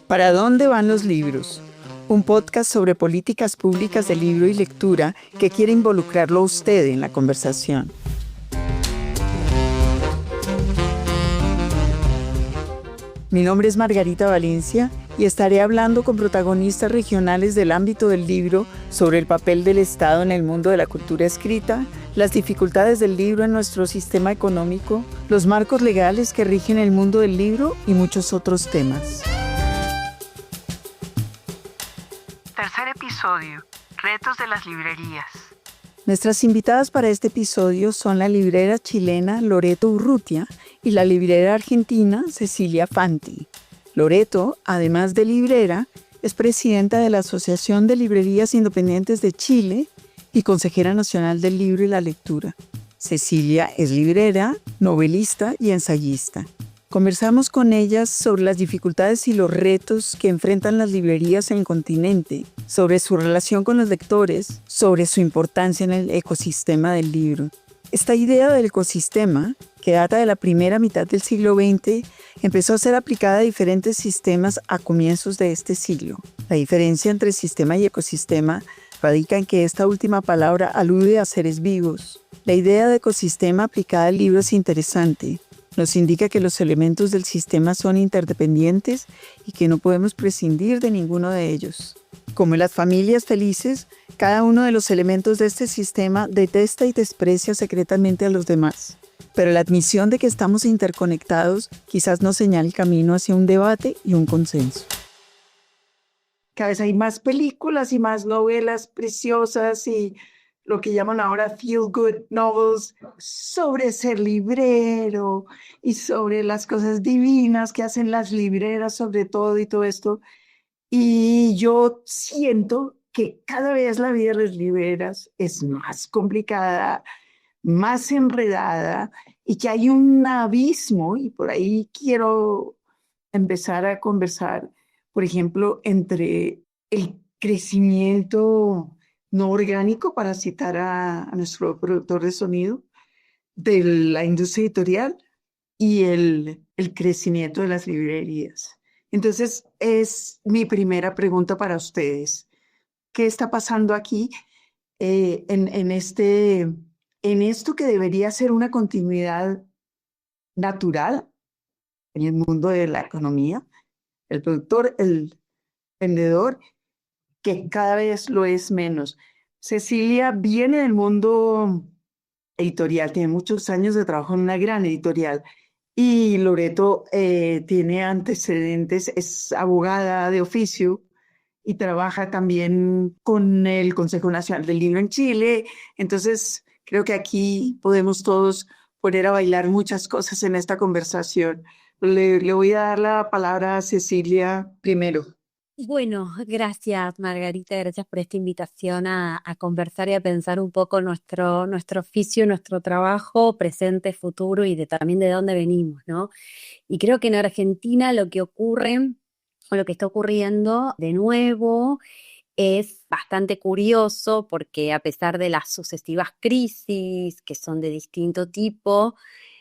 ¿Para dónde van los libros? Un podcast sobre políticas públicas de libro y lectura que quiere involucrarlo a usted en la conversación. Mi nombre es Margarita Valencia y estaré hablando con protagonistas regionales del ámbito del libro sobre el papel del Estado en el mundo de la cultura escrita, las dificultades del libro en nuestro sistema económico, los marcos legales que rigen el mundo del libro y muchos otros temas. Tercer episodio: Retos de las librerías. Nuestras invitadas para este episodio son la librera chilena Loreto Urrutia y la librera argentina Cecilia Fanti. Loreto, además de librera, es presidenta de la Asociación de Librerías Independientes de Chile y consejera nacional del libro y la lectura. Cecilia es librera, novelista y ensayista. Conversamos con ellas sobre las dificultades y los retos que enfrentan las librerías en el continente, sobre su relación con los lectores, sobre su importancia en el ecosistema del libro. Esta idea del ecosistema, que data de la primera mitad del siglo XX, empezó a ser aplicada a diferentes sistemas a comienzos de este siglo. La diferencia entre sistema y ecosistema radica en que esta última palabra alude a seres vivos. La idea de ecosistema aplicada al libro es interesante. Nos indica que los elementos del sistema son interdependientes y que no podemos prescindir de ninguno de ellos. Como en las familias felices, cada uno de los elementos de este sistema detesta y desprecia secretamente a los demás. Pero la admisión de que estamos interconectados quizás nos señale el camino hacia un debate y un consenso. Cada vez hay más películas y más novelas preciosas y lo que llaman ahora feel-good novels sobre ser librero y sobre las cosas divinas que hacen las libreras sobre todo y todo esto. Y yo siento que cada vez la vida de las libreras es más complicada, más enredada y que hay un abismo, y por ahí quiero empezar a conversar, por ejemplo, entre el crecimiento no orgánico, para citar a nuestro productor de sonido, de la industria editorial y el crecimiento de las librerías. Entonces, es mi primera pregunta para ustedes. ¿Qué está pasando aquí en esto que debería ser una continuidad natural en el mundo de la economía? El productor, el vendedor, que cada vez lo es menos. Cecilia viene del mundo editorial, tiene muchos años de trabajo en una gran editorial. Y Loreto tiene antecedentes, es abogada de oficio y trabaja también con el Consejo Nacional del Libro en Chile. Entonces, creo que aquí podemos todos poner a bailar muchas cosas en esta conversación. Le voy a dar la palabra a Cecilia primero. Bueno, gracias Margarita, gracias por esta invitación a conversar y a pensar un poco nuestro oficio, nuestro trabajo, presente, futuro y también de dónde venimos, ¿no? Y creo que en Argentina lo que ocurre o lo que está ocurriendo de nuevo es bastante curioso porque a pesar de las sucesivas crisis que son de distinto tipo,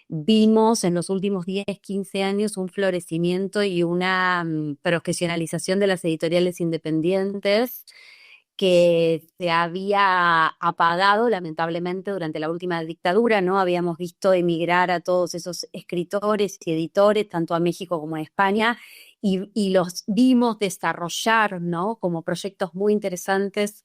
vimos en los últimos 10, 15 años un florecimiento y una profesionalización de las editoriales independientes que se había apagado lamentablemente durante la última dictadura, ¿no? Habíamos visto emigrar a todos esos escritores y editores, tanto a México como a España, y los vimos desarrollar, ¿no? Como proyectos muy interesantes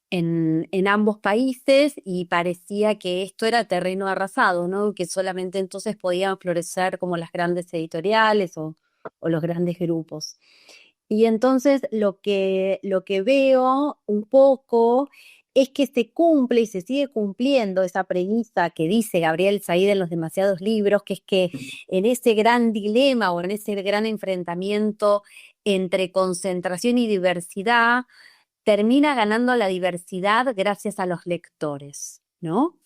en ambos países, y parecía que esto era terreno arrasado, ¿no? Que solamente entonces podían florecer como las grandes editoriales o los grandes grupos. Y entonces lo que veo un poco es que se cumple y se sigue cumpliendo esa premisa que dice Gabriel Said en Los demasiados libros, que es que en ese gran dilema o en ese gran enfrentamiento entre concentración y diversidad, termina ganando la diversidad gracias a los lectores, ¿no?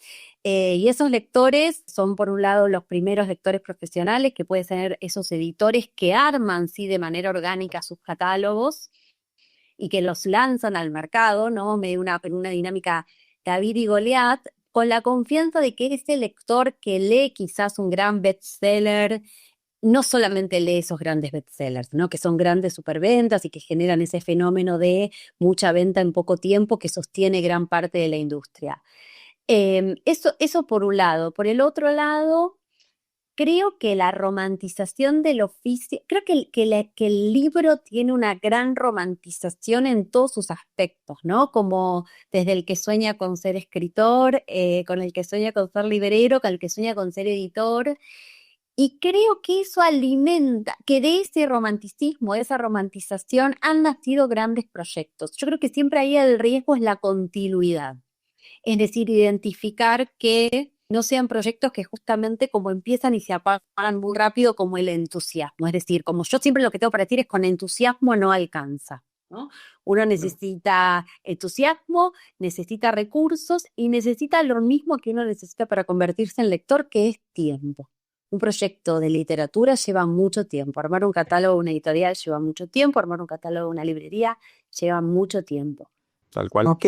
Y esos lectores son, por un lado, los primeros lectores profesionales, que pueden ser esos editores que arman, sí, de manera orgánica sus catálogos y que los lanzan al mercado, ¿no? En una dinámica David y Goliat, con la confianza de que ese lector que lee quizás un gran bestseller no solamente lee esos grandes bestsellers, ¿no? Que son grandes superventas y que generan ese fenómeno de mucha venta en poco tiempo que sostiene gran parte de la industria. Eso por un lado. Por el otro lado, creo que la romantización del oficio, creo que el libro tiene una gran romantización en todos sus aspectos, ¿no? Como desde el que sueña con ser escritor, con el que sueña con ser librero, con el que sueña con ser editor. Y creo que eso alimenta, que de ese romanticismo, de esa romantización, han nacido grandes proyectos. Yo creo que siempre ahí el riesgo es la continuidad. Es decir, identificar que no sean proyectos que justamente como empiezan y se apagan muy rápido como el entusiasmo. Es decir, como yo siempre lo que tengo para decir es con entusiasmo no alcanza, ¿no? Uno necesita entusiasmo, necesita recursos y necesita lo mismo que uno necesita para convertirse en lector, que es tiempo. Un proyecto de literatura lleva mucho tiempo. Armar un catálogo de una editorial lleva mucho tiempo. Armar un catálogo de una librería lleva mucho tiempo. Tal cual. Ok.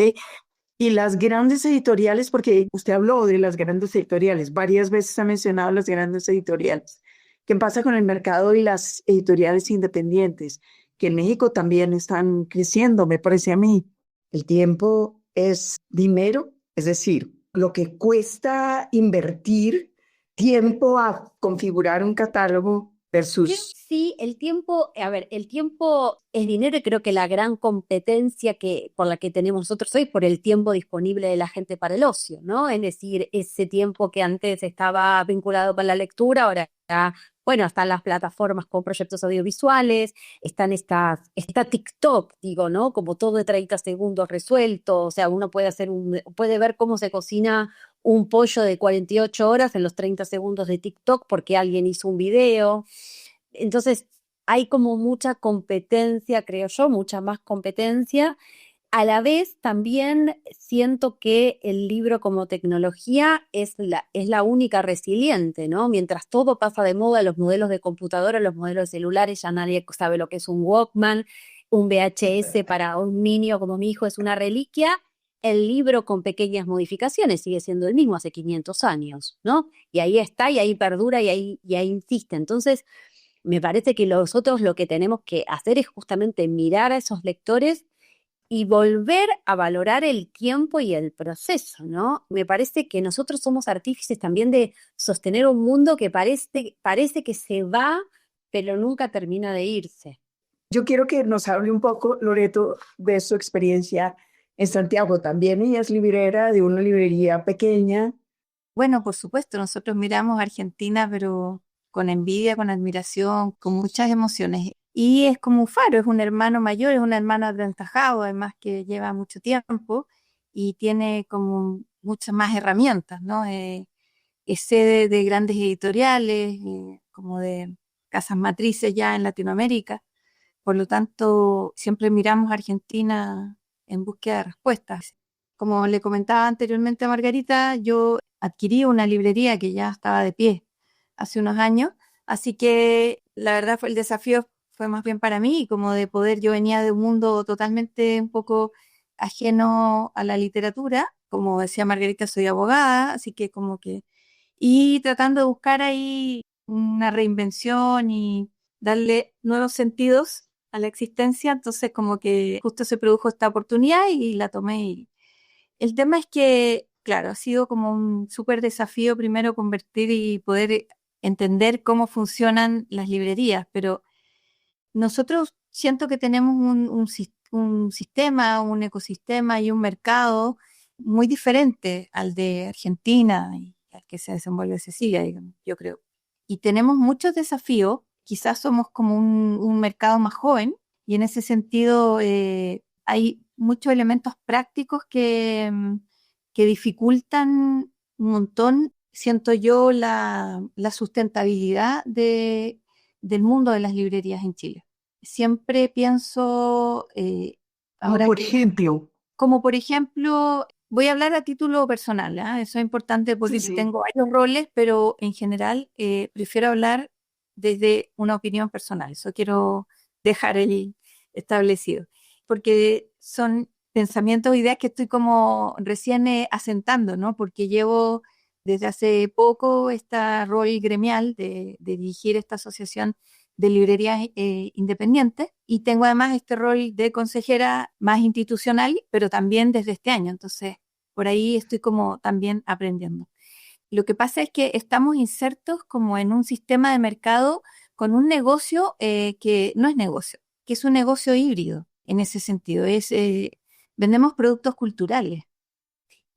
Y las grandes editoriales, porque usted habló de las grandes editoriales, varias veces ha mencionado las grandes editoriales. ¿Qué pasa con el mercado y las editoriales independientes? Que en México también están creciendo, me parece a mí. El tiempo es dinero, es decir, lo que cuesta invertir tiempo a configurar un catálogo Creo versus... sí, el tiempo, a ver, el tiempo es dinero y creo que la gran competencia por la que tenemos nosotros hoy por el tiempo disponible de la gente para el ocio, ¿no? Es decir, ese tiempo que antes estaba vinculado con la lectura, ahora ya, bueno, están las plataformas con proyectos audiovisuales, está TikTok, digo, ¿no? Como todo de 30 segundos resuelto, o sea, uno puede ver cómo se cocina un pollo de 48 horas en los 30 segundos de TikTok porque alguien hizo un video. Entonces, hay como mucha competencia, creo yo, mucha más competencia. A la vez, también siento que el libro como tecnología es la única resiliente, ¿no? Mientras todo pasa de moda, los modelos de computadora, los modelos de celulares, ya nadie sabe lo que es un Walkman, un VHS para un niño como mi hijo es una reliquia. El libro con pequeñas modificaciones sigue siendo el mismo hace 500 años, ¿no? Y ahí está, y ahí perdura, y ahí insiste. Entonces, me parece que nosotros lo que tenemos que hacer es justamente mirar a esos lectores y volver a valorar el tiempo y el proceso, ¿no? Me parece que nosotros somos artífices también de sostener un mundo que parece que se va, pero nunca termina de irse. Yo quiero que nos hable un poco, Loreto, de su experiencia en Santiago. También ella es librera de una librería pequeña. Bueno, por supuesto, nosotros miramos a Argentina, pero con envidia, con admiración, con muchas emociones. Y es como un faro, es un hermano mayor, es un hermano aventajado, además que lleva mucho tiempo y tiene como muchas más herramientas, ¿no? Es sede de grandes editoriales, como de casas matrices ya en Latinoamérica. Por lo tanto, siempre miramos a Argentina en búsqueda de respuestas. Como le comentaba anteriormente a Margarita, yo adquirí una librería que ya estaba de pie hace unos años, así que la verdad el desafío fue más bien para mí, como de poder, yo venía de un mundo totalmente un poco ajeno a la literatura, como decía Margarita, soy abogada, así que como que, y tratando de buscar ahí una reinvención y darle nuevos sentidos a la existencia, entonces como que justo se produjo esta oportunidad y la tomé. Y el tema es que, claro, ha sido como un súper desafío primero convertir y poder entender cómo funcionan las librerías, pero nosotros siento que tenemos un sistema, un ecosistema y un mercado muy diferente al de Argentina y al que se desenvuelve Cecilia, digamos, yo creo. Y tenemos muchos desafíos, quizás somos como un mercado más joven y en ese sentido hay muchos elementos prácticos que dificultan un montón, siento yo, la sustentabilidad del mundo de las librerías en Chile. Siempre pienso, ahora Por que, ejemplo, como por ejemplo, voy a hablar a título personal, ¿ah? Eso es importante porque sí. tengo varios roles, pero en general prefiero hablar desde una opinión personal. Eso quiero dejar el establecido, porque son pensamientos o ideas que estoy como recién asentando, ¿no? Porque llevo desde hace poco este rol gremial de dirigir esta asociación de librerías independientes y tengo además este rol de consejera más institucional, pero también desde este año. Entonces, por ahí estoy como también aprendiendo. Lo que pasa es que estamos insertos como en un sistema de mercado con un negocio que no es negocio, que es un negocio híbrido en ese sentido. Vendemos productos culturales.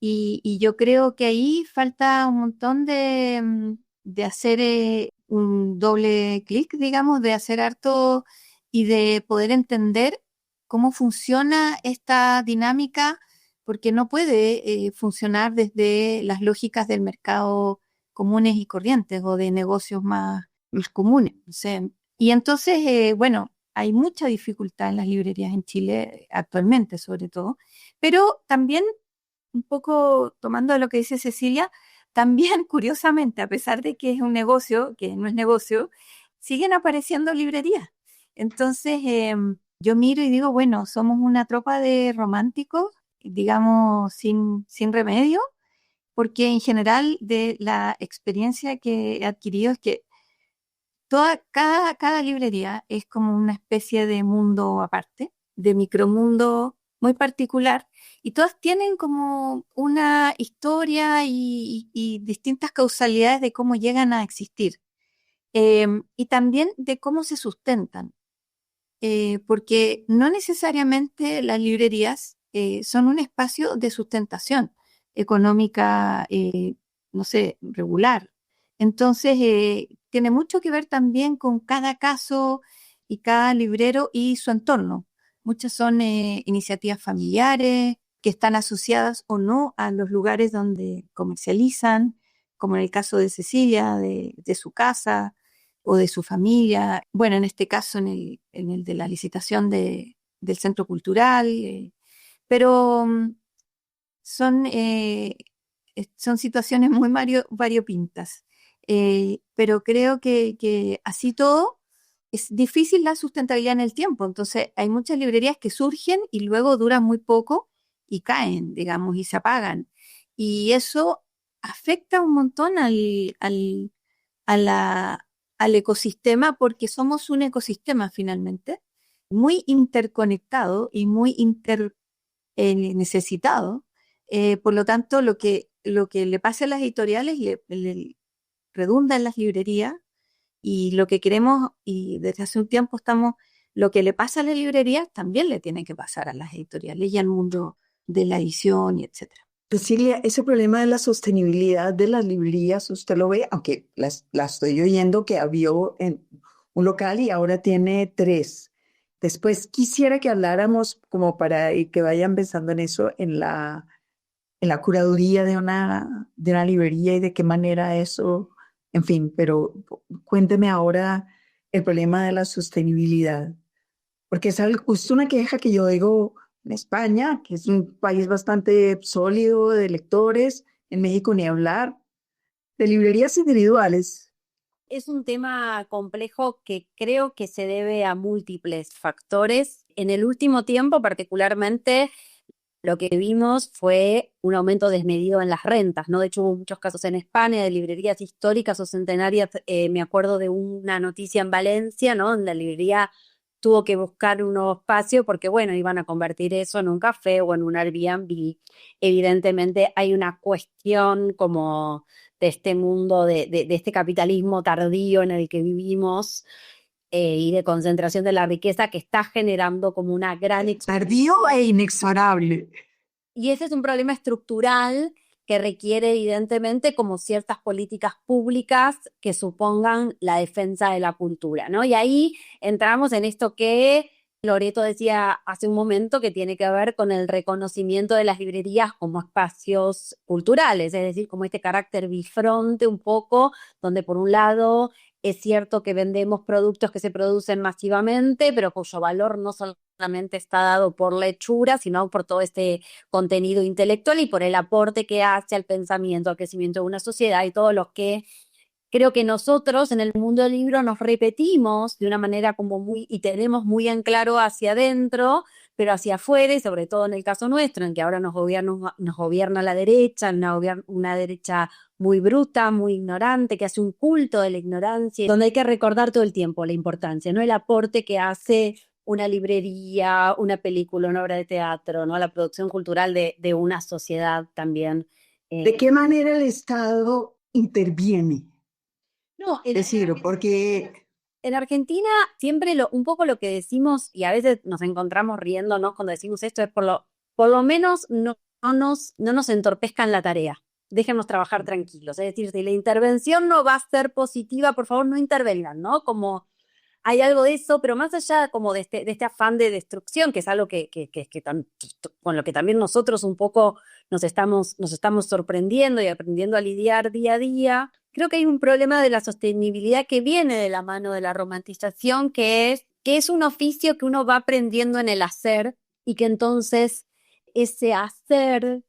Y yo creo que ahí falta un montón de hacer un doble clic, digamos, de hacer harto y de poder entender cómo funciona esta dinámica, porque no puede funcionar desde las lógicas del mercado comunes y corrientes o de negocios más comunes. O sea, y entonces, bueno, hay mucha dificultad en las librerías en Chile actualmente, sobre todo, pero también un poco tomando lo que dice Cecilia, también curiosamente, a pesar de que es un negocio, que no es negocio, siguen apareciendo librerías. Entonces, yo miro y digo, bueno, somos una tropa de románticos, digamos, sin remedio, porque en general de la experiencia que he adquirido es que cada librería es como una especie de mundo aparte, de micromundo muy particular, y todas tienen como una historia y distintas causalidades de cómo llegan a existir, y también de cómo se sustentan, porque no necesariamente las librerías son un espacio de sustentación económica, no sé, regular. Entonces, tiene mucho que ver también con cada caso y cada librero y su entorno. Muchas son iniciativas familiares que están asociadas o no a los lugares donde comercializan, como en el caso de Cecilia, de su casa o de su familia. Bueno, en este caso, en el de la licitación del centro cultural, pero son, son situaciones muy variopintas. Pero creo que así todo es difícil la sustentabilidad en el tiempo. Entonces, hay muchas librerías que surgen y luego duran muy poco y caen, digamos, y se apagan. Y eso afecta un montón a al ecosistema porque somos un ecosistema finalmente, muy interconectado y muy necesitado. Por lo tanto, lo que le pasa a las editoriales le redunda en las librerías y lo que queremos, y desde hace un tiempo estamos, lo que le pasa a las librerías también le tiene que pasar a las editoriales y al mundo de la edición y etcétera. Cecilia, ese problema de la sostenibilidad de las librerías, usted lo ve, aunque la estoy oyendo que abrió en un local y ahora tiene 3. Después quisiera que habláramos como para y que vayan pensando en eso, en la curaduría de una librería y de qué manera eso, en fin, pero cuénteme ahora el problema de la sostenibilidad, porque es una queja que yo digo en España, que es un país bastante sólido de lectores, en México ni hablar, de librerías individuales. Es un tema complejo que creo que se debe a múltiples factores. En el último tiempo, particularmente, lo que vimos fue un aumento desmedido en las rentas, ¿no? De hecho, hubo muchos casos en España de librerías históricas o centenarias. Me acuerdo de una noticia en Valencia, ¿no? En la librería tuvo que buscar un nuevo espacio porque, bueno, iban a convertir eso en un café o en un Airbnb. Evidentemente hay una cuestión como de este mundo, de este capitalismo tardío en el que vivimos, y de concentración de la riqueza que está generando como una gran Tardío e inexorable. y ese es un problema estructural que requiere evidentemente como ciertas políticas públicas que supongan la defensa de la cultura, ¿no? Y ahí entramos en esto que Loreto decía hace un momento, que tiene que ver con el reconocimiento de las librerías como espacios culturales, es decir, como este carácter bifronte un poco, donde por un lado es cierto que vendemos productos que se producen masivamente, pero cuyo valor no solamente está dado por la hechura, sino por todo este contenido intelectual y por el aporte que hace al pensamiento, al crecimiento de una sociedad y todo lo que Creo que nosotros en el mundo del libro nos repetimos de una manera como muy, y tenemos muy en claro hacia adentro, pero hacia afuera, y sobre todo en el caso nuestro, en que ahora nos gobierna la derecha, una derecha muy bruta, muy ignorante, que hace un culto de la ignorancia, donde hay que recordar todo el tiempo la importancia, ¿no? El aporte que hace una librería, una película, una obra de teatro, ¿no? La producción cultural de una sociedad también. ¿De qué manera el Estado interviene? No, Es decir, porque en Argentina siempre un poco lo que decimos, y a veces nos encontramos riéndonos cuando decimos esto, es por lo menos no nos entorpezcan la tarea. Déjenos trabajar tranquilos. Es decir, si la intervención no va a ser positiva, por favor no intervengan, ¿no? Como hay algo de eso, pero más allá como de este afán de destrucción, que es algo con lo que también nosotros un poco nos estamos sorprendiendo y aprendiendo a lidiar día a día. Creo que hay un problema de la sostenibilidad que viene de la mano de la romantización, que es un oficio que uno va aprendiendo en el hacer y que entonces ese hacer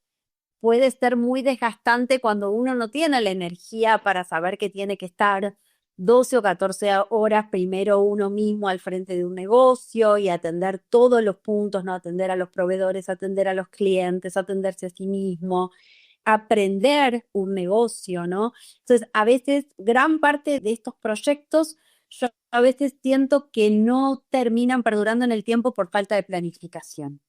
puede ser muy desgastante cuando uno no tiene la energía para saber que tiene que estar 12 o 14 horas primero uno mismo al frente de un negocio y atender todos los puntos, ¿no? Atender a los proveedores, atender a los clientes, atenderse a sí mismo, aprender un negocio, ¿no? Entonces, a veces, gran parte de estos proyectos, yo a veces siento que no terminan perdurando en el tiempo por falta de planificación.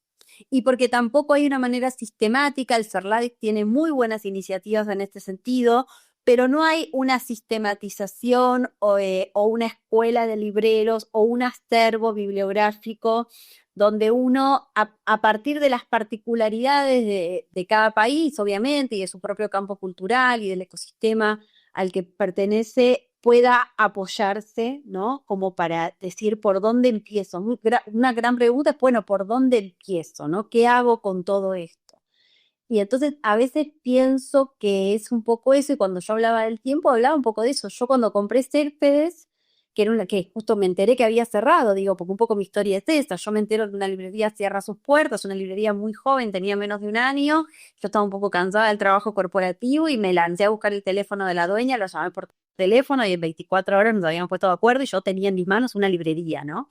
Y porque tampoco hay una manera sistemática, el CERLADIC tiene muy buenas iniciativas en este sentido, pero no hay una sistematización o una escuela de libreros o un acervo bibliográfico donde uno, a partir de las particularidades de cada país, obviamente, y de su propio campo cultural y del ecosistema al que pertenece, pueda apoyarse, ¿no? Como para decir por dónde empiezo. Una gran pregunta es, bueno, ¿por dónde empiezo, no? ¿Qué hago con todo esto? Y entonces a veces pienso que es un poco eso, y cuando yo hablaba del tiempo, hablaba un poco de eso. Yo cuando compré Céspedes, que justo me enteré que había cerrado, digo, porque un poco mi historia es esta, yo me entero que una librería cierra sus puertas, una librería muy joven, tenía menos de un año, yo estaba un poco cansada del trabajo corporativo y me lancé a buscar el teléfono de la dueña, lo llamé por teléfono y en 24 horas nos habíamos puesto de acuerdo y yo tenía en mis manos una librería, ¿no?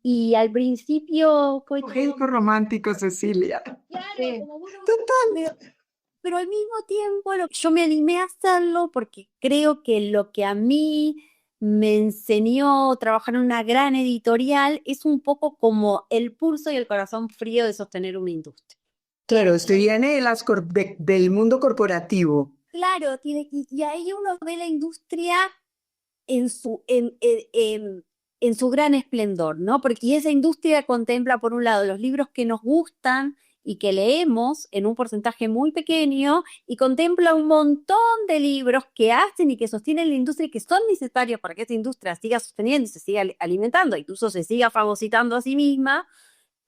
Y al principio... gesto romántico, Cecilia. Claro, Sí. como bueno, Total. pero al mismo tiempo yo me animé a hacerlo porque creo que lo que a mí me enseñó trabajar en una gran editorial es un poco como el pulso y el corazón frío de sostener una industria. Claro, usted viene del mundo corporativo. Claro, y ahí uno ve la industria en su gran esplendor, ¿no? Porque esa industria contempla, por un lado, los libros que nos gustan y que leemos en un porcentaje muy pequeño, y contempla un montón de libros que hacen y que sostienen la industria y que son necesarios para que esa industria siga sosteniendo y se siga alimentando, incluso se siga fagocitando a sí misma.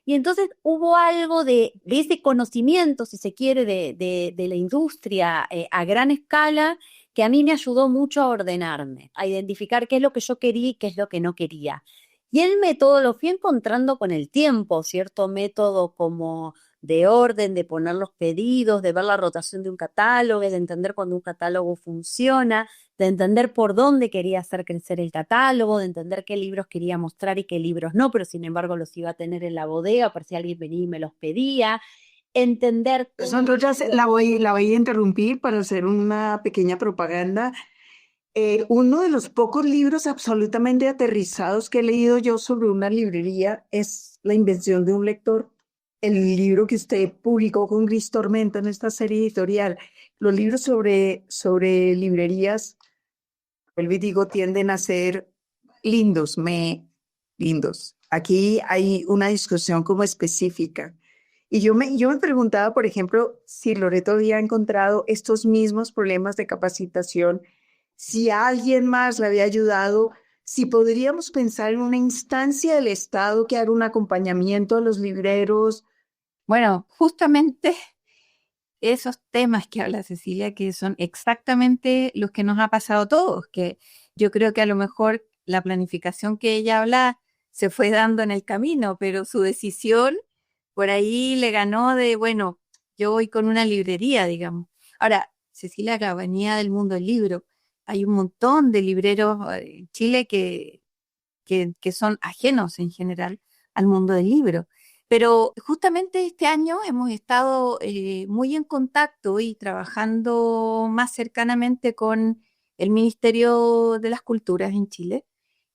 Y entonces hubo algo de ese conocimiento, si se quiere, de la industria a gran escala, que a mí me ayudó mucho a ordenarme, a identificar qué es lo que yo quería y qué es lo que no quería. Y el método lo fui encontrando con el tiempo, cierto método como de orden, de poner los pedidos, de ver la rotación de un catálogo, de entender cuando un catálogo funciona, de entender por dónde quería hacer crecer el catálogo, de entender qué libros quería mostrar y qué libros no, pero sin embargo los iba a tener en la bodega por si alguien venía y me los pedía. Entender... Sandro, la voy a interrumpir para hacer una pequeña propaganda. Uno de los pocos libros absolutamente aterrizados que he leído yo sobre una librería es La invención de un lector, el libro que usted publicó con Gris Tormenta en esta serie editorial. Los libros sobre librerías, vuelvo y digo, tienden a ser lindos. Aquí hay una discusión como específica. Y yo me preguntaba, por ejemplo, si Loreto había encontrado estos mismos problemas de capacitación, si alguien más le había ayudado, si podríamos pensar en una instancia del Estado que haga un acompañamiento a los libreros. Bueno, justamente esos temas que habla Cecilia, que son exactamente los que nos ha pasado a todos, que yo creo que a lo mejor la planificación que ella habla se fue dando en el camino, pero su decisión por ahí le ganó de, bueno, yo voy con una librería, digamos. Ahora, Cecilia, claro, venía del mundo del libro, hay un montón de libreros en Chile que son ajenos en general al mundo del libro. Pero justamente este año hemos estado muy en contacto y trabajando más cercanamente con el Ministerio de las Culturas en Chile.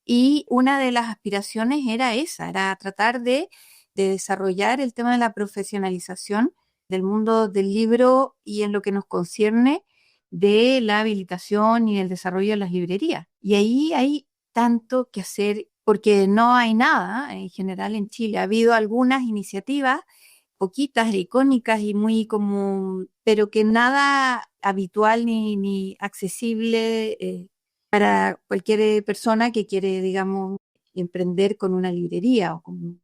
Y una de las aspiraciones era esa, era tratar de desarrollar el tema de la profesionalización del mundo del libro y en lo que nos concierne de la habilitación y el desarrollo de las librerías. Y ahí hay tanto que hacer porque no hay nada en general en Chile. Ha habido algunas iniciativas, poquitas, icónicas y muy como, pero que nada habitual ni accesible para cualquier persona que quiere, digamos, emprender con una librería o con...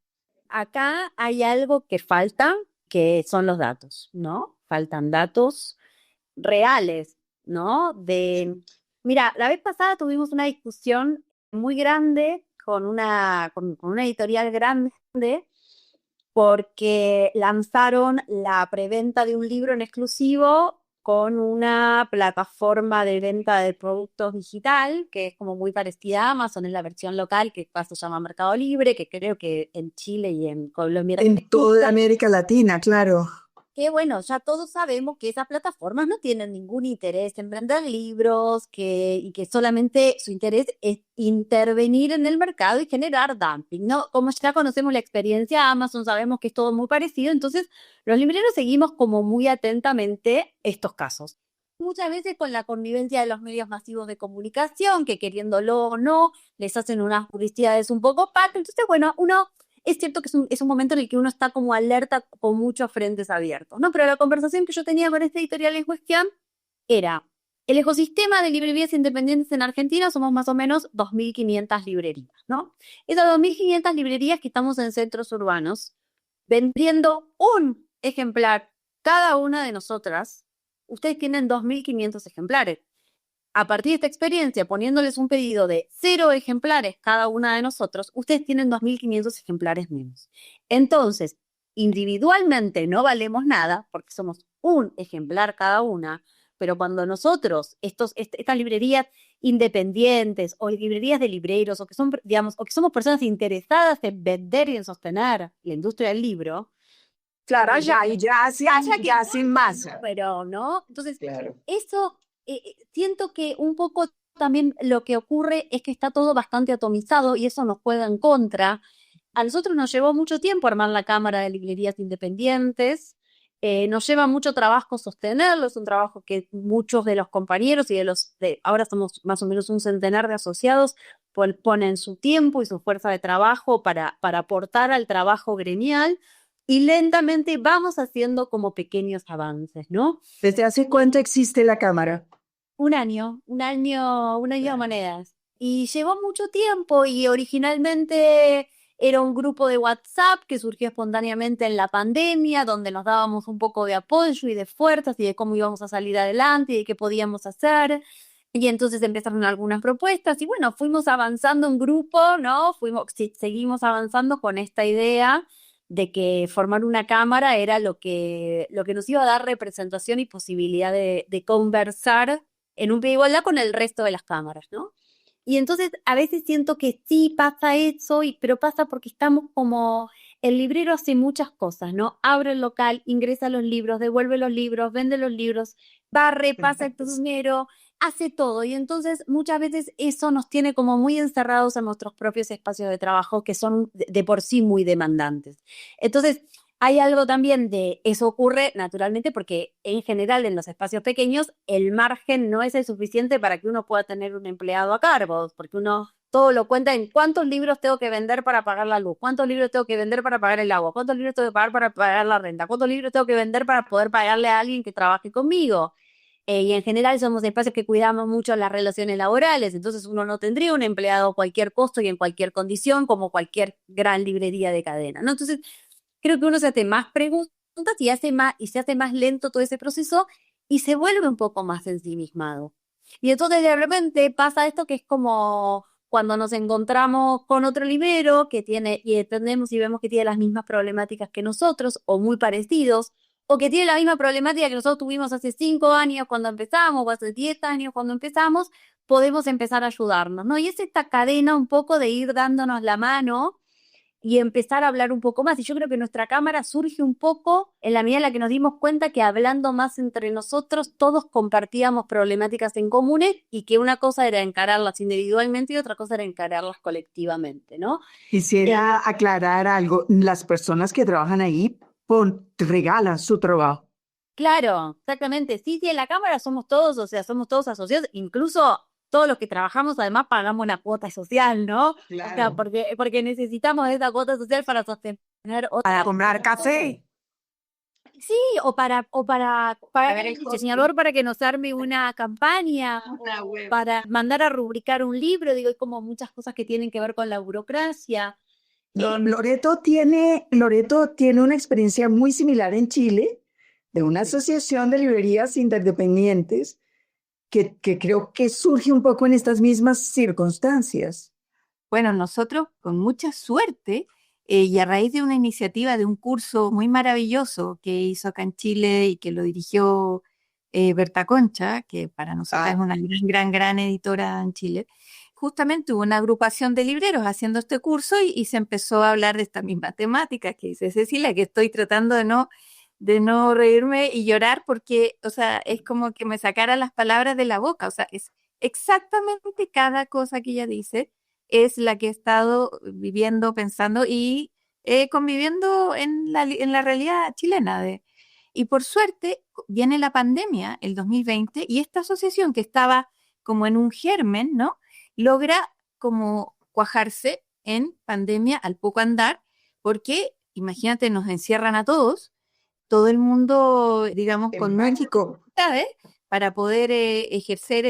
Acá hay algo que falta, que son los datos, ¿no? Faltan datos reales, ¿no? Mira, la vez pasada tuvimos una discusión muy grande con una editorial grande porque lanzaron la preventa de un libro en exclusivo con una plataforma de venta de productos digital, que es como muy parecida a Amazon, en la versión local, que se llama Mercado Libre, que creo que en Chile y en Colombia En toda América Latina, claro. que bueno, ya todos sabemos que esas plataformas no tienen ningún interés en vender libros, y que solamente su interés es intervenir en el mercado y generar dumping, ¿no? Como ya conocemos la experiencia de Amazon, sabemos que es todo muy parecido, entonces los libreros seguimos como muy atentamente estos casos. Muchas veces con la connivencia de los medios masivos de comunicación, que queriéndolo o no, les hacen unas publicidades un poco pat, entonces bueno, es cierto que es un momento en el que uno está como alerta con muchos frentes abiertos, ¿no? Pero la conversación que yo tenía con este editorial en cuestión era, el ecosistema de librerías independientes en Argentina somos más o menos 2.500 librerías, ¿no? Esas 2.500 librerías que estamos en centros urbanos, vendiendo un ejemplar cada una de nosotras, ustedes tienen 2.500 ejemplares. A partir de esta experiencia, poniéndoles un pedido de 0 ejemplares cada una de nosotros, ustedes tienen 2.500 ejemplares menos. Entonces, individualmente no valemos nada porque somos un ejemplar cada una, pero cuando nosotros, estas librerías independientes o librerías de libreros o que son, digamos, o que somos personas interesadas en vender y en sostener la industria del libro, Claro, allá, y ya hacen masa. pero ¿no? Entonces, Claro. eso siento que un poco también lo que ocurre es que está todo bastante atomizado y eso nos juega en contra. A nosotros nos llevó mucho tiempo armar la Cámara de Librerías Independientes. Nos lleva mucho trabajo sostenerlo, es un trabajo que muchos de los compañeros y ahora somos más o menos un centenar de asociados, ponen su tiempo y su fuerza de trabajo para aportar al trabajo gremial y lentamente vamos haciendo como pequeños avances, ¿no? ¿Desde hace cuánto existe la Cámara? Un año de monedas. Y llevó mucho tiempo y originalmente era un grupo de WhatsApp que surgió espontáneamente en la pandemia, donde nos dábamos un poco de apoyo y de fuerzas y de cómo íbamos a salir adelante y de qué podíamos hacer. Y entonces empezaron algunas propuestas y bueno, fuimos avanzando en grupo, ¿no? Seguimos avanzando con esta idea de que formar una cámara era lo que nos iba a dar representación y posibilidad de conversar en un pie de igualdad con el resto de las cámaras, ¿no? Y entonces a veces siento que sí pasa eso, pero pasa porque estamos como, el librero hace muchas cosas, ¿no? Abre el local, ingresa los libros, devuelve los libros, vende los libros, barre, pasa el dinero, hace todo. Y entonces muchas veces eso nos tiene como muy encerrados en nuestros propios espacios de trabajo que son de por sí muy demandantes. Entonces, hay algo también de eso ocurre naturalmente porque en general en los espacios pequeños el margen no es el suficiente para que uno pueda tener un empleado a cargo, porque uno todo lo cuenta en cuántos libros tengo que vender para pagar la luz, cuántos libros tengo que vender para pagar el agua, cuántos libros tengo que pagar para pagar la renta, cuántos libros tengo que vender para poder pagarle a alguien que trabaje conmigo. Y en general somos espacios que cuidamos mucho las relaciones laborales, entonces uno no tendría un empleado a cualquier costo y en cualquier condición como cualquier gran librería de cadena, ¿no? Entonces, creo que uno se hace más preguntas y se hace más lento todo ese proceso y se vuelve un poco más ensimismado. Y entonces de repente pasa esto que es como cuando nos encontramos con otro librero y entendemos y vemos que tiene las mismas problemáticas que nosotros o muy parecidos, o que tiene la misma problemática que nosotros tuvimos hace 5 años cuando empezamos o hace 10 años cuando empezamos, podemos empezar a ayudarnos, ¿no? Y es esta cadena un poco de ir dándonos la mano y empezar a hablar un poco más. Y yo creo que nuestra cámara surge un poco en la medida en la que nos dimos cuenta que hablando más entre nosotros, todos compartíamos problemáticas en comunes y que una cosa era encararlas individualmente y otra cosa era encararlas colectivamente, ¿no? Quisiera aclarar algo. Las personas que trabajan ahí regalan su trabajo. Claro, exactamente. Sí, sí, en la cámara somos todos, o sea, somos todos asociados, incluso todos los que trabajamos además pagamos una cuota social, ¿no? Claro. O sea, porque necesitamos esa cuota social para sostener Para comprar café. Sí, o para pagar al diseñador para que nos arme una campaña, para mandar a rubricar un libro, digo, hay como muchas cosas que tienen que ver con la burocracia. Loreto tiene una experiencia muy similar en Chile, de una asociación de librerías independientes que creo que surge un poco en estas mismas circunstancias. Bueno, nosotros con mucha suerte y a raíz de una iniciativa de un curso muy maravilloso que hizo acá en Chile y que lo dirigió Berta Concha, que para nosotros es una gran editora en Chile, justamente hubo una agrupación de libreros haciendo este curso y se empezó a hablar de esta misma temática que dice Cecilia, que estoy tratando de no reírme y llorar porque, o sea, es como que me sacara las palabras de la boca, o sea, es exactamente cada cosa que ella dice es la que he estado viviendo, pensando y conviviendo en la realidad chilena. Y por suerte viene la pandemia, el 2020, y esta asociación que estaba como en un germen, ¿no? Logra como cuajarse en pandemia al poco andar, porque imagínate, nos encierran a todos, todo el mundo, digamos, con México, ¿sabes? Para poder ejercer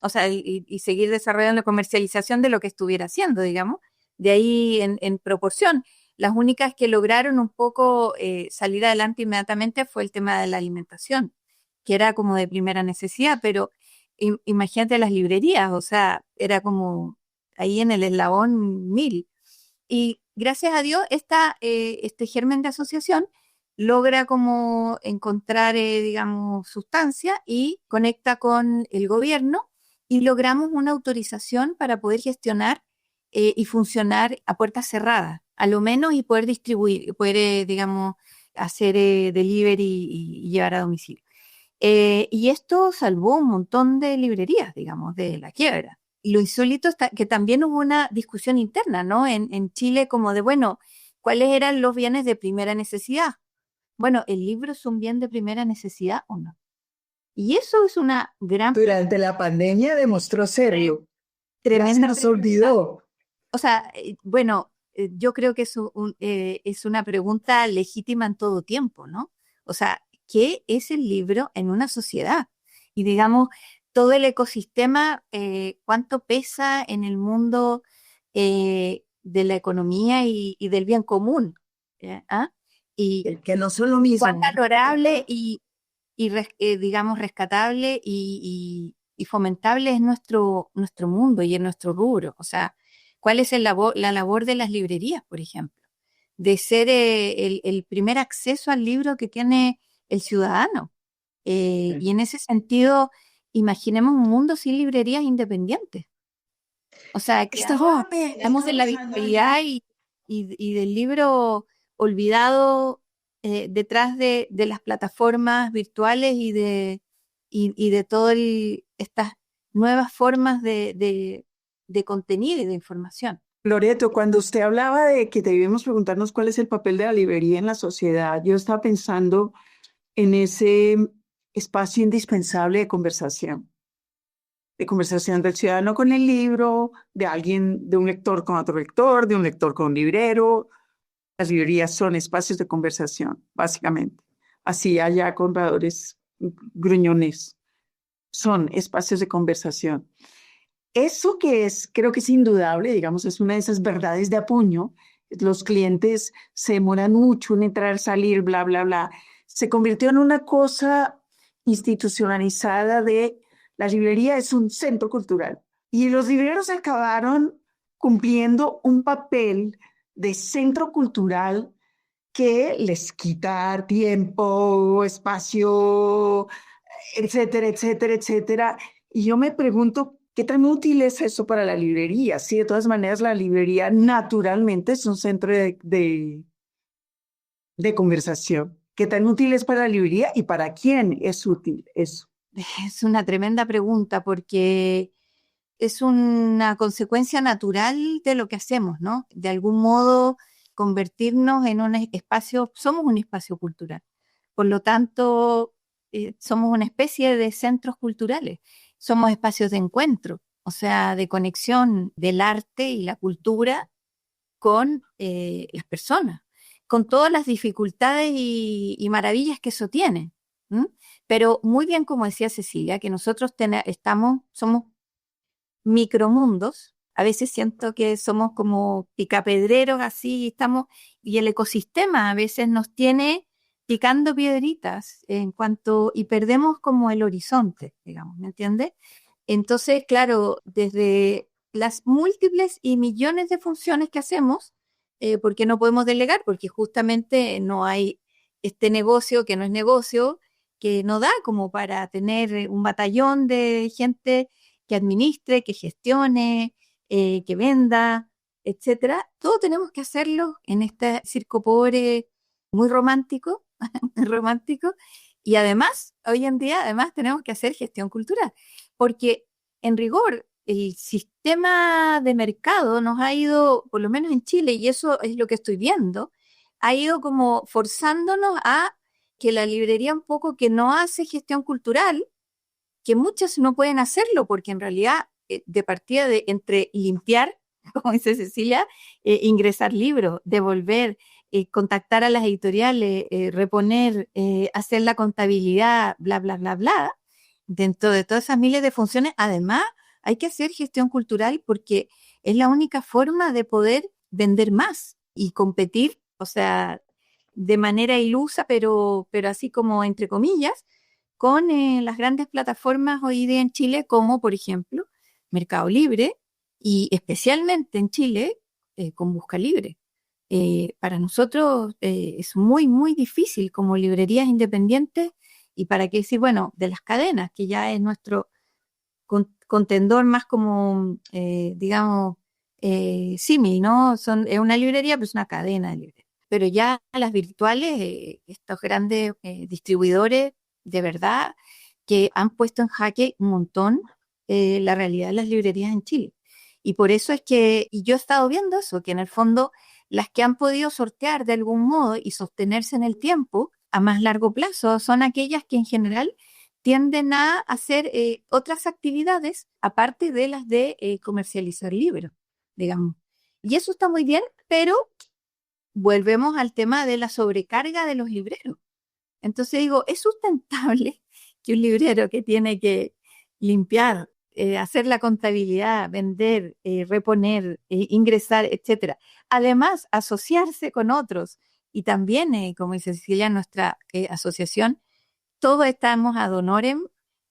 o sea, y seguir desarrollando la comercialización de lo que estuviera haciendo, digamos, de ahí en proporción. Las únicas que lograron un poco salir adelante inmediatamente fue el tema de la alimentación, que era como de primera necesidad, pero imagínate las librerías, o sea, era como ahí en el eslabón 1000. Y gracias a Dios, este germen de asociación logra como encontrar, digamos, sustancia y conecta con el gobierno y logramos una autorización para poder gestionar y funcionar a puertas cerradas, a lo menos, y poder distribuir, poder, digamos, hacer delivery y llevar a domicilio. Y esto salvó un montón de librerías, digamos, de la quiebra. Y lo insólito está que también hubo una discusión interna, ¿no? En Chile, como de, bueno, ¿cuáles eran los bienes de primera necesidad? Bueno, ¿el libro es un bien de primera necesidad o no? Y eso es una gran... Durante la pandemia demostró serlo. Tremenda. Nos olvidó. O sea, bueno, yo creo que es una pregunta legítima en todo tiempo, ¿no? O sea, ¿qué es el libro en una sociedad? Y digamos, todo el ecosistema, ¿cuánto pesa en el mundo de la economía y del bien común? ¿Ah? Y Que no son lo mismo. cuán valorable digamos, rescatable y fomentable es nuestro mundo y en nuestro rubro. O sea, ¿cuál es la labor de las librerías, por ejemplo? De ser el primer acceso al libro que tiene el ciudadano. Y en ese sentido, imaginemos un mundo sin librerías independientes. O sea, que estamos en la virtualidad y del libro olvidado detrás de las plataformas virtuales y de todas estas nuevas formas de contenido y de información. Loreto, cuando usted hablaba de que debemos preguntarnos cuál es el papel de la librería en la sociedad, yo estaba pensando en ese espacio indispensable de conversación del ciudadano con el libro, de alguien, de un lector con otro lector, de un lector con un librero. Las librerías son espacios de conversación, básicamente. Así haya compradores gruñones, son espacios de conversación. Eso que creo que es indudable, digamos, es una de esas verdades de apuño. Los clientes se demoran mucho en entrar, salir, bla, bla, bla. Se convirtió en una cosa institucionalizada de la librería es un centro cultural. Y los libreros acabaron cumpliendo un papel de centro cultural que les quita tiempo, espacio, etcétera, etcétera, etcétera. Y yo me pregunto ¿Qué tan útil es eso para la librería? Sí, de todas maneras, la librería naturalmente es un centro de conversación. ¿Qué tan útil es para la librería y para quién es útil eso? Es una tremenda pregunta porque es una consecuencia natural de lo que hacemos, ¿no? De algún modo convertirnos en un espacio, somos un espacio cultural. Por lo tanto, somos una especie de centros culturales. Somos espacios de encuentro, o sea, de conexión del arte y la cultura con las personas, con todas las dificultades y maravillas que eso tiene. ¿M? Pero muy bien, como decía Cecilia, que nosotros somos micromundos. A veces siento que somos como picapedreros así, y el ecosistema a veces nos tiene picando piedritas y perdemos como el horizonte, digamos, ¿me entiendes? Entonces, claro, desde las múltiples y millones de funciones que hacemos, porque no podemos delegar, porque justamente no hay este negocio que no es negocio, que no da como para tener un batallón de gente que administre, que gestione, que venda, etcétera. Todo tenemos que hacerlo en este circo pobre muy romántico, muy romántico. Y además, hoy en día, además tenemos que hacer gestión cultural, porque en rigor, el sistema de mercado nos ha ido, por lo menos en Chile, y eso es lo que estoy viendo, ha ido como forzándonos a que la librería un poco que no hace gestión cultural, que muchas no pueden hacerlo, porque en realidad de partida de entre limpiar, como dice Cecilia, ingresar libros, devolver, contactar a las editoriales, reponer, hacer la contabilidad, bla, bla, bla, bla, dentro de todas esas miles de funciones, además hay que hacer gestión cultural porque es la única forma de poder vender más y competir, o sea, de manera ilusa, pero así como entre comillas, con las grandes plataformas hoy día en Chile, como por ejemplo Mercado Libre y especialmente en Chile con Busca Libre. Para nosotros es muy, muy difícil como librerías independientes y para qué decir, bueno, de las cadenas, que ya es nuestro contendor más como, digamos, símil, ¿no? Es una librería, pero es una cadena de librerías. Pero ya las virtuales, estos grandes distribuidores, de verdad, que han puesto en jaque un montón la realidad de las librerías en Chile. Y por eso es que, y yo he estado viendo eso, que en el fondo las que han podido sortear de algún modo y sostenerse en el tiempo a más largo plazo son aquellas que en general tienden a hacer otras actividades aparte de las de comercializar libros, digamos. Y eso está muy bien, pero volvemos al tema de la sobrecarga de los libreros. Entonces digo, ¿es sustentable que un librero que tiene que limpiar, hacer la contabilidad, vender, reponer, ingresar, etcétera, además asociarse con otros y también, como dice Cecilia, nuestra asociación, todos estamos ad honorem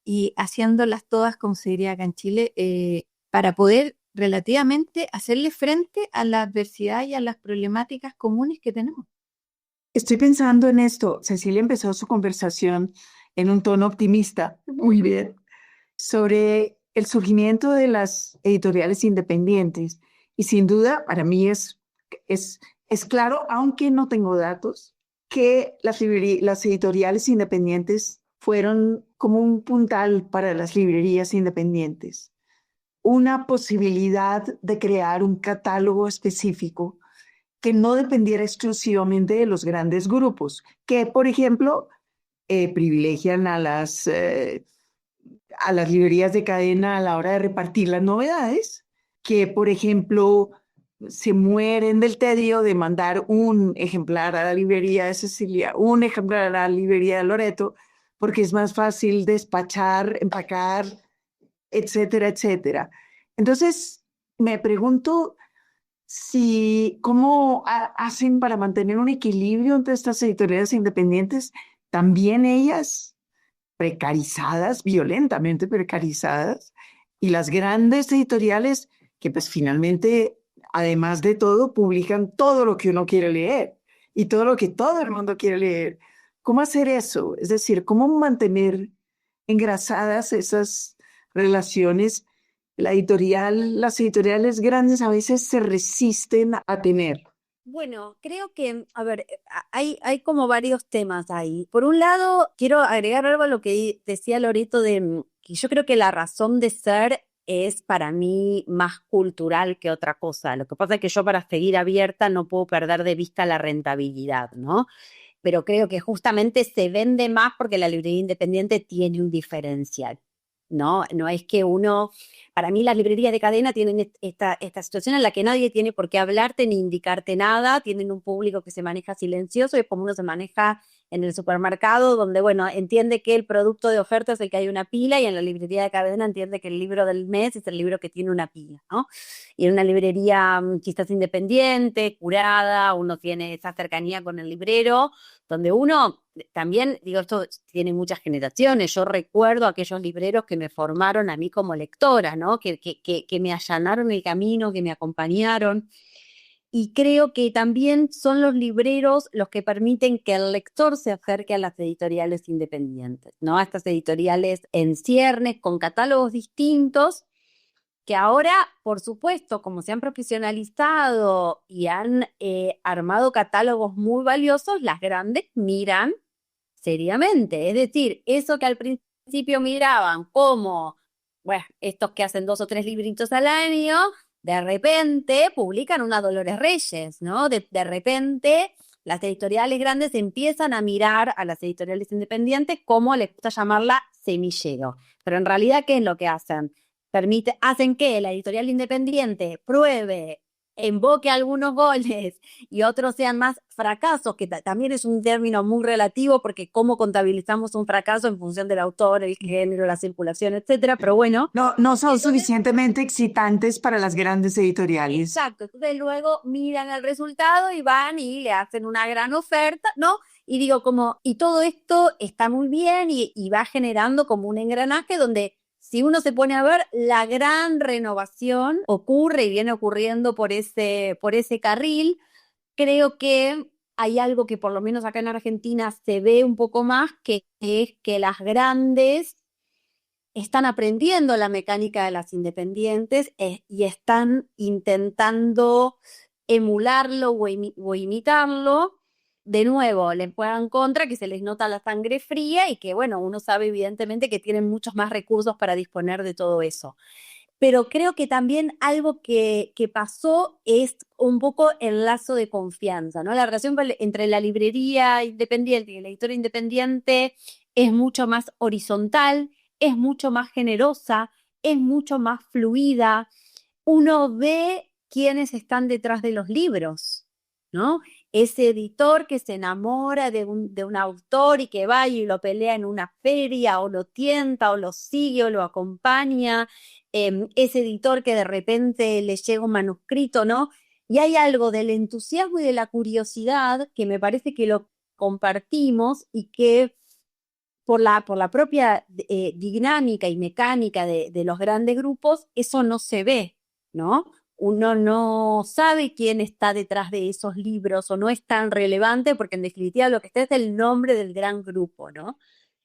y haciéndolas todas, como se diría acá en Chile, para poder relativamente hacerle frente a la adversidad y a las problemáticas comunes que tenemos. Estoy pensando en esto. Cecilia empezó su conversación en un tono optimista, muy bien, sobre el surgimiento de las editoriales independientes. Y sin duda, para mí es claro, aunque no tengo datos, que las editoriales independientes fueron como un puntal para las librerías independientes. Una posibilidad de crear un catálogo específico que no dependiera exclusivamente de los grandes grupos, que, por ejemplo, privilegian a las librerías de cadena a la hora de repartir las novedades, que, por ejemplo, se mueren del tedio de mandar un ejemplar a la librería de Cecilia, un ejemplar a la librería de Loreto, porque es más fácil despachar, empacar, etcétera, etcétera. Entonces, me pregunto cómo hacen para mantener un equilibrio entre estas editoriales independientes, también ellas precarizadas, violentamente precarizadas, y las grandes editoriales que pues finalmente, además de todo, publican todo lo que uno quiere leer y todo lo que todo el mundo quiere leer. ¿Cómo hacer eso? Es decir, ¿cómo mantener engrasadas esas relaciones las editoriales grandes a veces se resisten a tener? Bueno, creo que, a ver, hay como varios temas ahí. Por un lado, quiero agregar algo a lo que decía Loreto que yo creo que la razón de ser es para mí más cultural que otra cosa. Lo que pasa es que yo para seguir abierta no puedo perder de vista la rentabilidad, ¿no? Pero creo que justamente se vende más porque la librería independiente tiene un diferencial, ¿no? No es que para mí las librerías de cadena tienen esta situación en la que nadie tiene por qué hablarte ni indicarte nada, tienen un público que se maneja silencioso y es como uno se maneja en el supermercado, donde, bueno, entiende que el producto de oferta es el que hay una pila y en la librería de cadena entiende que el libro del mes es el libro que tiene una pila, ¿no? Y en una librería quizás independiente, curada, uno tiene esa cercanía con el librero, donde uno también, digo, esto tiene muchas generaciones. Yo recuerdo aquellos libreros que me formaron a mí como lectora, ¿no? Que me allanaron el camino, que me acompañaron. Y creo que también son los libreros los que permiten que el lector se acerque a las editoriales independientes, ¿no? A estas editoriales en ciernes, con catálogos distintos, que ahora, por supuesto, como se han profesionalizado y han armado catálogos muy valiosos, las grandes miran seriamente. Es decir, eso que al principio miraban como, bueno, estos que hacen 2 o 3 libritos al año, de repente publican una Dolores Reyes, ¿no? De repente las editoriales grandes empiezan a mirar a las editoriales independientes como les gusta llamarla semillero. Pero en realidad, ¿qué es lo que hacen? Hacen que la editorial independiente pruebe, invoque algunos goles y otros sean más fracasos, que también es un término muy relativo porque cómo contabilizamos un fracaso en función del autor, el género, la circulación, etcétera, pero bueno. No son suficientemente excitantes para las grandes editoriales. Exacto, entonces luego miran el resultado y van y le hacen una gran oferta, ¿no? Y digo y todo esto está muy bien y va generando como un engranaje donde si uno se pone a ver, la gran renovación ocurre y viene ocurriendo por ese carril. Creo que hay algo que por lo menos acá en Argentina se ve un poco más, que es que las grandes están aprendiendo la mecánica de las independientes y están intentando emularlo o imitarlo. De nuevo, les juegan contra, que se les nota la sangre fría y que, bueno, uno sabe evidentemente que tienen muchos más recursos para disponer de todo eso. Pero creo que también algo que pasó es un poco el lazo de confianza, ¿no? La relación entre la librería independiente y el editor independiente es mucho más horizontal, es mucho más generosa, es mucho más fluida. Uno ve quiénes están detrás de los libros, ¿no? Ese editor que se enamora de un autor y que va y lo pelea en una feria o lo tienta o lo sigue o lo acompaña, ese editor que de repente le llega un manuscrito, ¿no? Y hay algo del entusiasmo y de la curiosidad que me parece que lo compartimos y que por la propia dinámica y mecánica de los grandes grupos, eso no se ve, ¿no? Uno no sabe quién está detrás de esos libros o no es tan relevante porque en definitiva lo que está es el nombre del gran grupo, ¿no?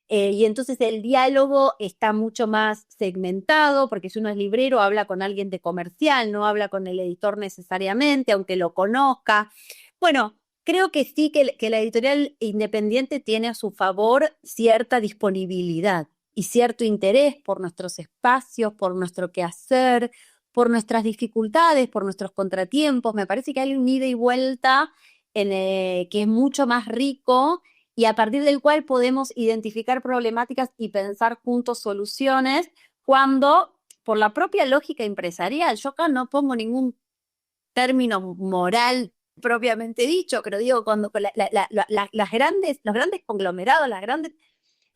Y entonces el diálogo está mucho más segmentado, porque si uno es librero, habla con alguien de comercial, no habla con el editor necesariamente, aunque lo conozca. Bueno, creo que sí que la editorial independiente tiene a su favor cierta disponibilidad y cierto interés por nuestros espacios, por nuestro quehacer, por nuestras dificultades, por nuestros contratiempos. Me parece que hay un ida y vuelta que es mucho más rico y a partir del cual podemos identificar problemáticas y pensar juntos soluciones cuando, por la propia lógica empresarial, yo acá no pongo ningún término moral propiamente dicho, pero digo, cuando los grandes conglomerados,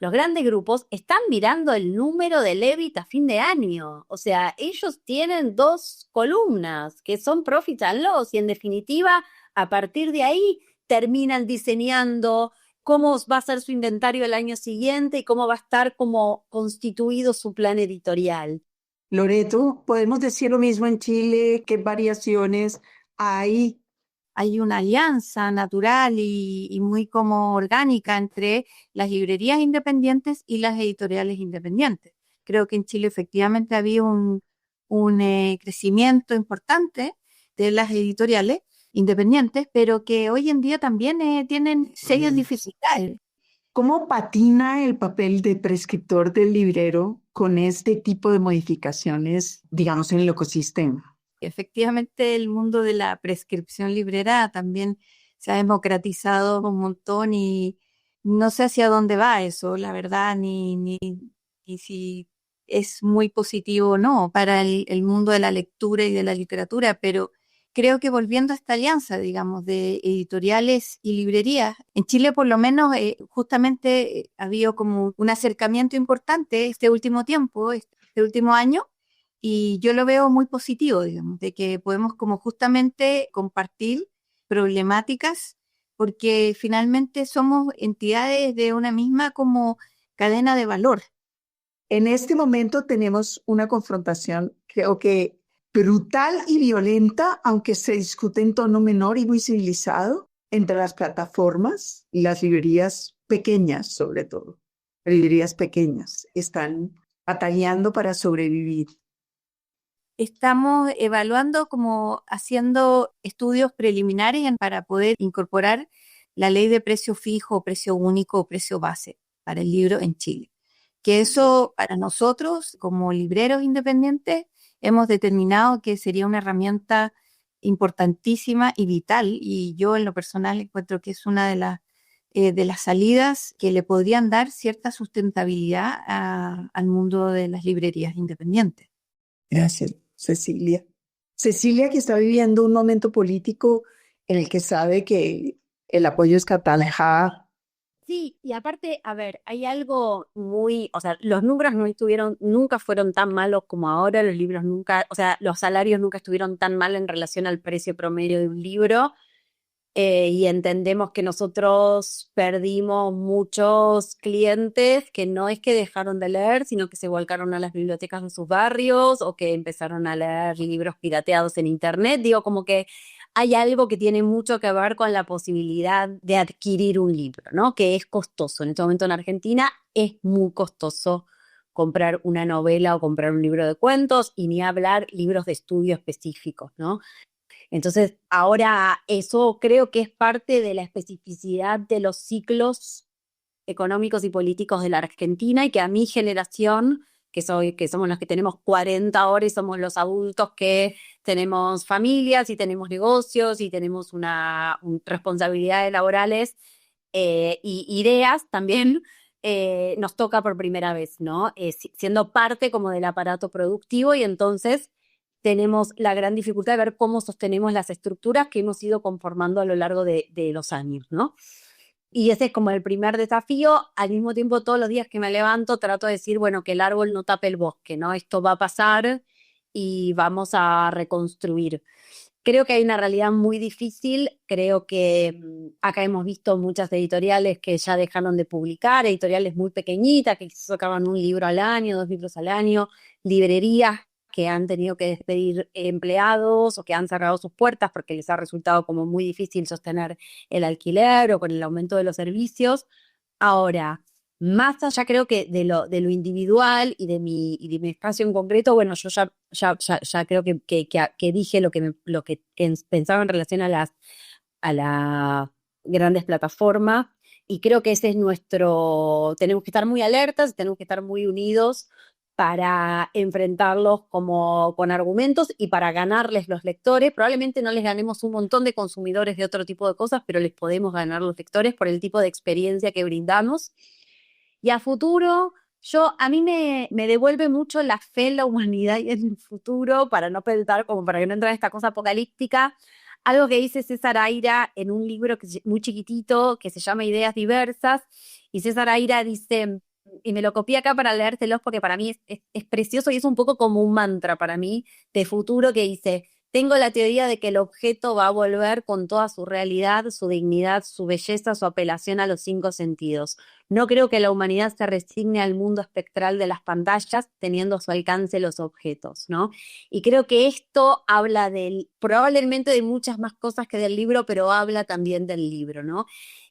los grandes grupos están mirando el número del EBIT a fin de año. O sea, ellos tienen 2 columnas que son Profit and Loss y en definitiva, a partir de ahí, terminan diseñando cómo va a ser su inventario el año siguiente y cómo va a estar como constituido su plan editorial. Loreto, ¿podemos decir lo mismo en Chile? ¿Qué variaciones hay? Hay una alianza natural y muy como orgánica entre las librerías independientes y las editoriales independientes. Creo que en Chile efectivamente había un crecimiento importante de las editoriales independientes, pero que hoy en día también tienen serias dificultades. ¿Cómo patina el papel de prescriptor del librero con este tipo de modificaciones, digamos, en el ecosistema? Efectivamente, el mundo de la prescripción librera también se ha democratizado un montón y no sé hacia dónde va eso, la verdad, ni si es muy positivo o no para el mundo de la lectura y de la literatura, pero creo que volviendo a esta alianza, digamos, de editoriales y librerías, en Chile por lo menos justamente ha habido como un acercamiento importante este último tiempo, este último año, y yo lo veo muy positivo, digamos, de que podemos como justamente compartir problemáticas, porque finalmente somos entidades de una misma como cadena de valor. En este momento tenemos una confrontación, creo que brutal y violenta, aunque se discute en tono menor y muy civilizado, entre las plataformas y las librerías pequeñas, sobre todo. Librerías pequeñas están batallando para sobrevivir. Estamos evaluando como haciendo estudios preliminares para poder incorporar la ley de precio fijo, precio único o precio base para el libro en Chile. Que eso para nosotros como libreros independientes hemos determinado que sería una herramienta importantísima y vital, y yo en lo personal encuentro que es una de las salidas que le podrían dar cierta sustentabilidad al mundo de las librerías independientes. Gracias, Cecilia. Cecilia, que está viviendo un momento político en el que sabe que el apoyo es catalejado. Sí, y aparte, a ver, hay algo muy, o sea, los números no estuvieron, nunca fueron tan malos como ahora, los libros nunca, o sea, los salarios nunca estuvieron tan mal en relación al precio promedio de un libro, y entendemos que nosotros perdimos muchos clientes que no es que dejaron de leer, sino que se volcaron a las bibliotecas de sus barrios o que empezaron a leer libros pirateados en internet. Digo, como que hay algo que tiene mucho que ver con la posibilidad de adquirir un libro, ¿no? Que es costoso. En este momento en Argentina es muy costoso comprar una novela o comprar un libro de cuentos, y ni hablar libros de estudio específicos, ¿no? Entonces, ahora eso creo que es parte de la especificidad de los ciclos económicos y políticos de la Argentina, y que a mi generación, que somos los que tenemos 40 ahora y somos los adultos que tenemos familias y tenemos negocios y tenemos responsabilidades laborales y ideas también, nos toca por primera vez, ¿no? Siendo parte como del aparato productivo, y entonces tenemos la gran dificultad de ver cómo sostenemos las estructuras que hemos ido conformando a lo largo de los años, ¿no? Y ese es como el primer desafío. Al mismo tiempo, todos los días que me levanto, trato de decir, bueno, que el árbol no tape el bosque, ¿no? Esto va a pasar y vamos a reconstruir. Creo que hay una realidad muy difícil. Creo que acá hemos visto muchas editoriales que ya dejaron de publicar, editoriales muy pequeñitas que sacaban un libro al año, 2 libros al año, librerías que han tenido que despedir empleados o que han cerrado sus puertas porque les ha resultado como muy difícil sostener el alquiler o con el aumento de los servicios. Ahora, más allá creo que de lo individual y de mi espacio en concreto, bueno, yo ya creo que dije lo que pensaba en relación a las grandes plataformas, y creo que ese es tenemos que estar muy alertas, tenemos que estar muy unidos para enfrentarlos como con argumentos y para ganarles los lectores. Probablemente no les ganemos un montón de consumidores de otro tipo de cosas, pero les podemos ganar los lectores por el tipo de experiencia que brindamos. Y a futuro, a mí me devuelve mucho la fe en la humanidad y en el futuro, para no pensar, como para que no entre en esta cosa apocalíptica. Algo que dice César Aira en un libro muy chiquitito que se llama Ideas Diversas, y César Aira dice, y me lo copié acá para leérselos porque para mí es precioso y es un poco como un mantra para mí de futuro, que dice: tengo la teoría de que el objeto va a volver con toda su realidad, su dignidad, su belleza, su apelación a los 5 sentidos. No creo que la humanidad se resigne al mundo espectral de las pantallas, teniendo a su alcance los objetos, ¿no? Y creo que esto habla probablemente de muchas más cosas que del libro, pero habla también del libro, ¿no?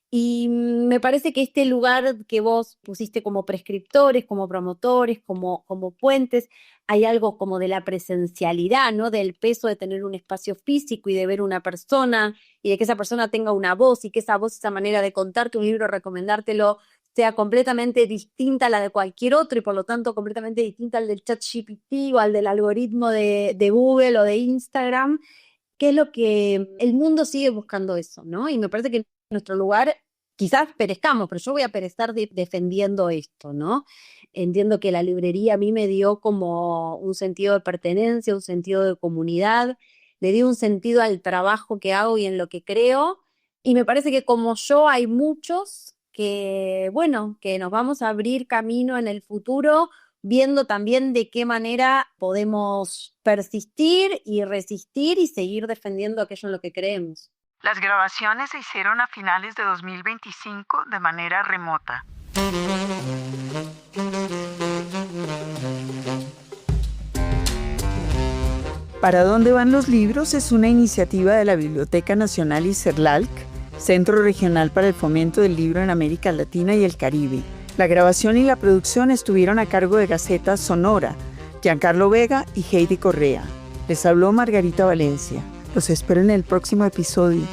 Y me parece que este lugar que vos pusiste como prescriptores, como promotores, como puentes, hay algo como de la presencialidad, ¿no? Del peso de tener un espacio físico y de ver una persona y de que esa persona tenga una voz y que esa voz, esa manera de contarte un libro, recomendártelo, sea completamente distinta a la de cualquier otro y por lo tanto completamente distinta al del ChatGPT o al del algoritmo de Google o de Instagram, que es lo que el mundo sigue buscando eso, ¿no? Y me parece que en nuestro lugar quizás perezcamos, pero yo voy a perecer defendiendo esto, ¿no? Entiendo que la librería a mí me dio como un sentido de pertenencia, un sentido de comunidad, le dio un sentido al trabajo que hago y en lo que creo, y me parece que como yo hay muchos que, bueno, que nos vamos a abrir camino en el futuro viendo también de qué manera podemos persistir y resistir y seguir defendiendo aquello en lo que creemos. Las grabaciones se hicieron a finales de 2025 de manera remota. ¿Para dónde van los libros? Es una iniciativa de la Biblioteca Nacional y CERLALC, Centro Regional para el Fomento del Libro en América Latina y el Caribe. La grabación y la producción estuvieron a cargo de Gaceta Sonora, Giancarlo Vega y Heidi Correa. Les habló Margarita Valencia. Los espero en el próximo episodio.